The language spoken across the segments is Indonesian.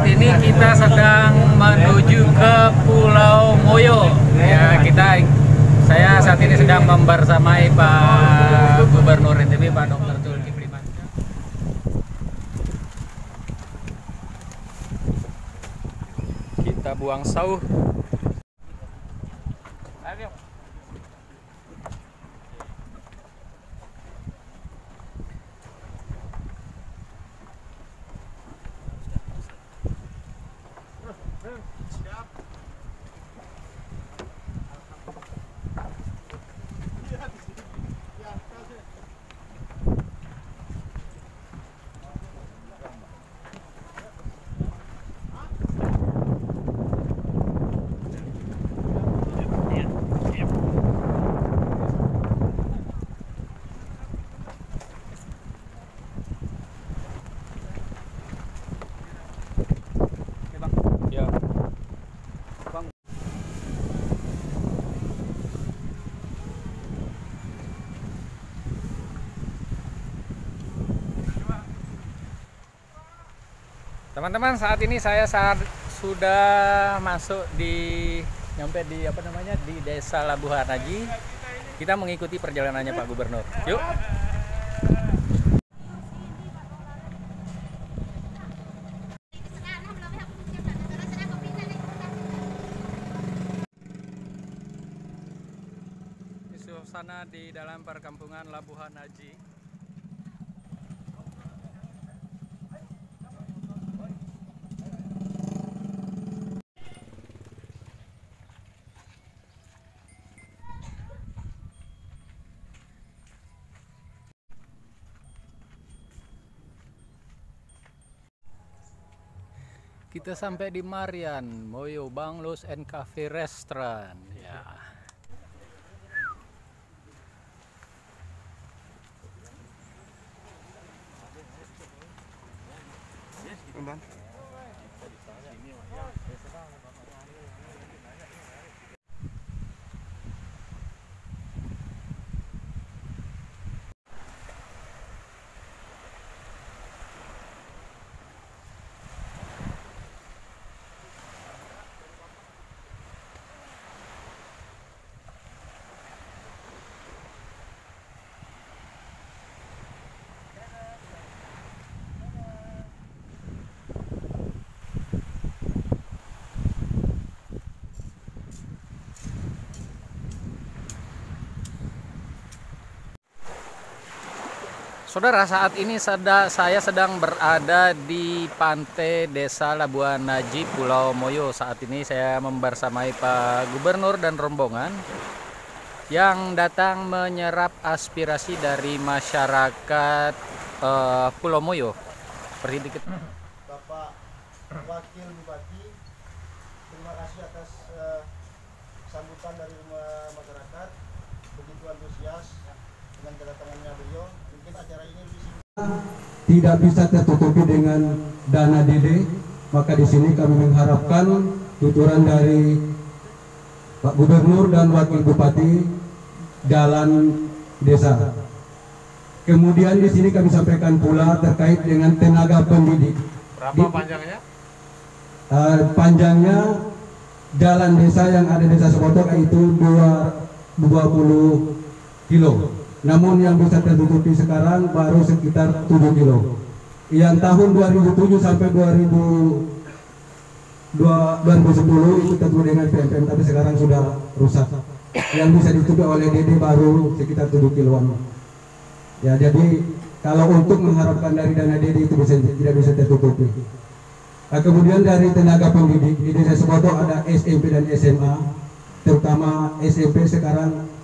ini kita sedang menuju ke Pulau Moyo. Ya, saya saat ini sedang membersamai Pak Gubernur NTB, Pak Dr. Zulkifli Mansyah. Kita buang sauh. Ayo. Teman-teman, saat ini saya sudah masuk nyampe di di Desa Labuhan Haji. Kita mengikuti perjalanannya Pak Gubernur. Yuk. Di suasana di dalam perkampungan Labuhan Haji. Kita sampai di Marian, Moyo Banglos and Cafe Restaurant. Ya. Saudara, saat ini saya sedang berada di pantai Desa Labuhan Haji, Pulau Moyo. Saat ini saya membersamai Pak Gubernur dan rombongan yang datang menyerap aspirasi dari masyarakat Pulau Moyo. Seperti dikit. Bapak Wakil Bupati, terima kasih atas sambutan dari masyarakat, begitu antusias dengan kedatangannya beliau. Acara ini tidak bisa tertutupi dengan dana DD, maka di sini kami mengharapkan tuturan dari Pak Gubernur dan Wakil Bupati jalan desa. Kemudian di sini kami sampaikan pula terkait dengan tenaga pendidik. Berapa panjangnya? Panjangnya jalan desa yang ada di Desa Sekotok itu 20 kilo. Namun yang bisa tertutupi sekarang baru sekitar 7 kilo. Yang tahun 2007 sampai 2010 itu tentu dengan PMPM, tapi sekarang sudah rusak. Yang bisa ditutupi oleh DD baru sekitar 7 kiloan. Ya, jadi kalau untuk mengharapkan dari dana DD itu tidak bisa tertutupi. Nah, kemudian dari tenaga pendidik di Desa Sekotok ada SMP dan SMA, terutama SMP sekarang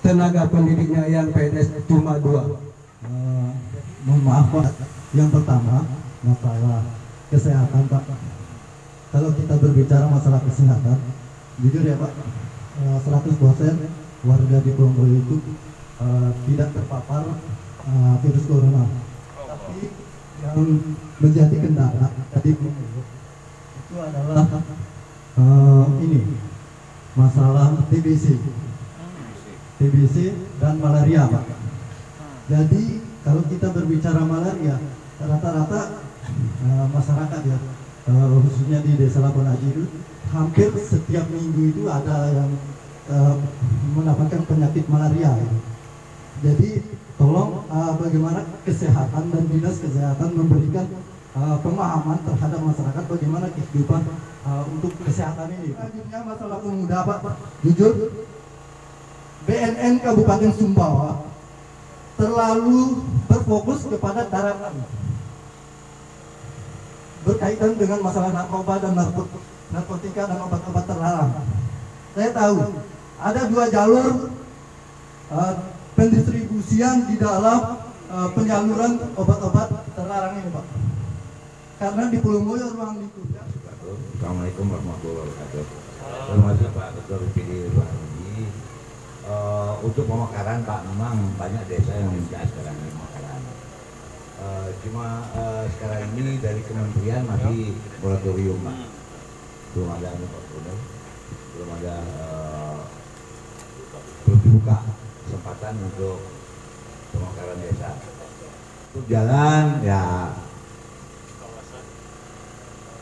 tenaga pendidiknya yang PNS cuma 2. Mohon maaf Pak, yang pertama masalah kesehatan Pak. Kalau kita berbicara masalah kesehatan, jujur ya Pak, 100% warga di Pulau Moyo itu tidak terpapar virus corona. Tapi yang menjadi kendala tadi itu adalah ini masalah TBC dan malaria Pak. Jadi kalau kita berbicara malaria, rata-rata masyarakat ya khususnya di Desa Labuan Haji itu hampir setiap minggu itu ada yang mendapatkan penyakit malaria. Gitu. Jadi tolong bagaimana kesehatan dan dinas kesehatan memberikan pemahaman terhadap masyarakat bagaimana kehidupan untuk kesehatan ini. Selanjutnya masalah pemuda Pak, jujur BNN Kabupaten Sumbawa terlalu berfokus kepada daratan berkaitan dengan masalah narkoba dan narkotika dan obat-obat terlarang. Saya tahu ada 2 jalur pendistribusian di dalam penyaluran obat-obat terlarang ini, Pak. Karena di Pulau Moyo ruang lingkup. Assalamualaikum warahmatullahi wabarakatuh. Terima kasih Pak Ketua BPD Haji. Untuk pemekaran Pak, memang banyak desa yang minta sekarang pemekaran. Cuma sekarang ini dari kementerian masih moratorium Pak. Belum ada belum ada belum dibuka kesempatan untuk pemekaran desa. Untuk jalan ya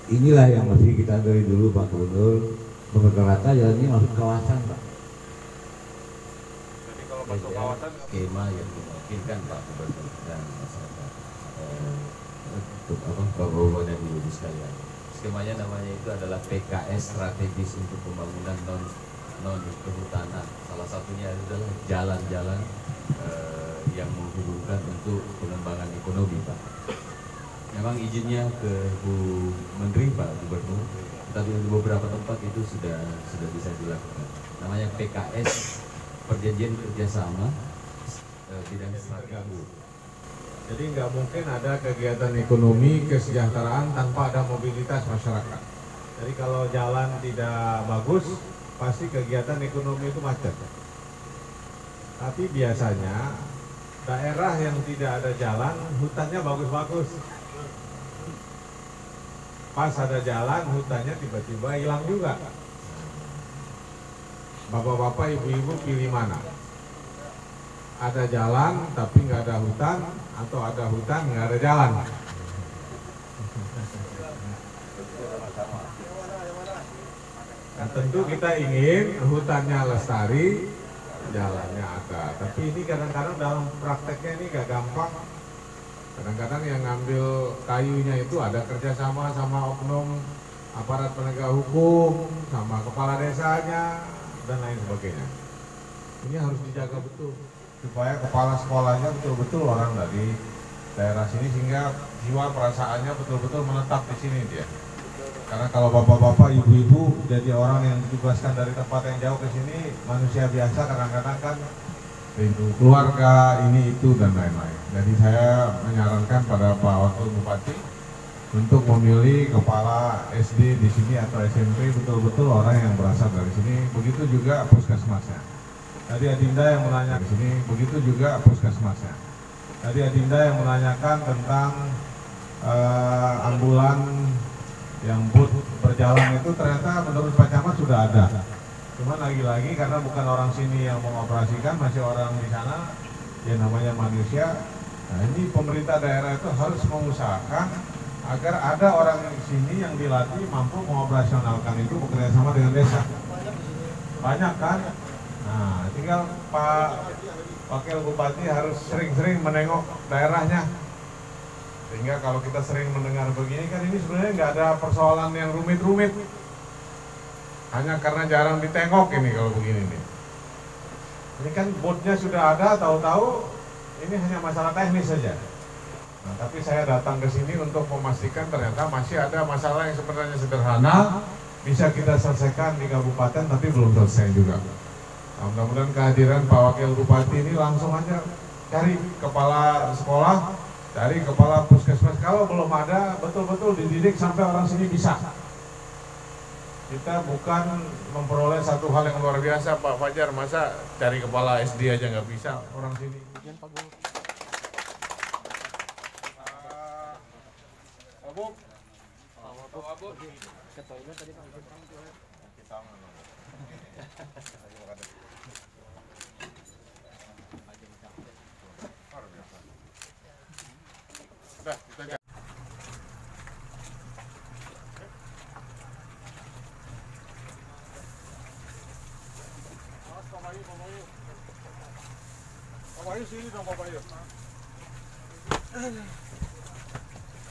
inilah yang mesti kita dari dulu Pak Gubernur. Rata jalan ini masuk kawasan Pak. Jadi kalau masuk kawasan skema yang dimungkinkan Pak Gubernur dan masyarakat untuk Bapak dan Ibu sekalian. Skemanya namanya itu adalah PKS strategis untuk pembangunan non kehutanan. Salah satunya adalah jalan-jalan yang menghubungkan untuk pengembangan ekonomi Pak. Memang izinnya ke Bu Menteri Pak Gubernur, tapi di beberapa tempat itu sudah bisa dilakukan. Namanya PKS, Perjanjian Kerjasama Bidang Strategi. jadi nggak mungkin ada kegiatan ekonomi kesejahteraan tanpa ada mobilitas masyarakat. Jadi kalau jalan tidak bagus, pasti kegiatan ekonomi itu macet. Tapi biasanya daerah yang tidak ada jalan, hutannya bagus-bagus. Pas ada jalan, hutannya tiba-tiba hilang juga. Bapak-bapak, ibu-ibu pilih mana? Ada jalan tapi nggak ada hutan, atau ada hutan nggak ada jalan? Nah, tentu kita ingin hutannya lestari, jalannya ada. Tapi ini kadang-kadang dalam prakteknya ini nggak gampang. Kadang-kadang yang ngambil kayunya itu ada kerjasama sama oknum aparat penegak hukum, sama kepala desanya, dan lain sebagainya. Ini harus dijaga betul supaya kepala sekolahnya betul-betul orang dari daerah sini, sehingga jiwa perasaannya betul-betul menetap di sini dia. Karena kalau bapak-bapak, ibu-ibu jadi orang yang ditugaskan dari tempat yang jauh ke sini, manusia biasa kadang-kadang kan rindu keluarga, ini itu dan lain-lain. Jadi saya menyarankan pada Pak Wakil Bupati untuk memilih kepala SD di sini atau SMP betul-betul orang yang berasal dari sini. Begitu juga puskesmasnya. Tadi Adinda yang menanyakan di sini, begitu juga puskesmasnya. Tadi Adinda yang menanyakan tentang ambulan yang berjalan itu, ternyata menurut Pak Camat sudah ada. Cuman lagi-lagi karena bukan orang sini yang mengoperasikan, masih orang di sana, ya namanya manusia. Nah ini pemerintah daerah itu harus mengusahakan agar ada orang di sini yang dilatih mampu mengoperasionalkan itu bekerja sama dengan desa. Banyak kan? Nah tinggal Pak Wakil Bupati harus sering-sering menengok daerahnya. Sehingga kalau kita sering mendengar begini kan ini sebenarnya nggak ada persoalan yang rumit-rumit. Hanya karena jarang ditengok ini kalau begini nih. Ini kan botnya sudah ada, tahu-tahu ini hanya masalah teknis saja. Nah, tapi saya datang ke sini untuk memastikan ternyata masih ada masalah yang sebenarnya sederhana, bisa kita selesaikan di kabupaten tapi belum selesai juga. Nah, mudah-mudahan kehadiran Pak Wakil Bupati ini langsung aja cari kepala sekolah, cari kepala puskesmas. Kalau belum ada, betul-betul dididik sampai orang sini bisa. Kita bukan memperoleh satu hal yang luar biasa, Pak Fajar. Masa cari kepala SD aja nggak bisa orang sini.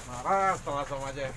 Marah, langsung aja.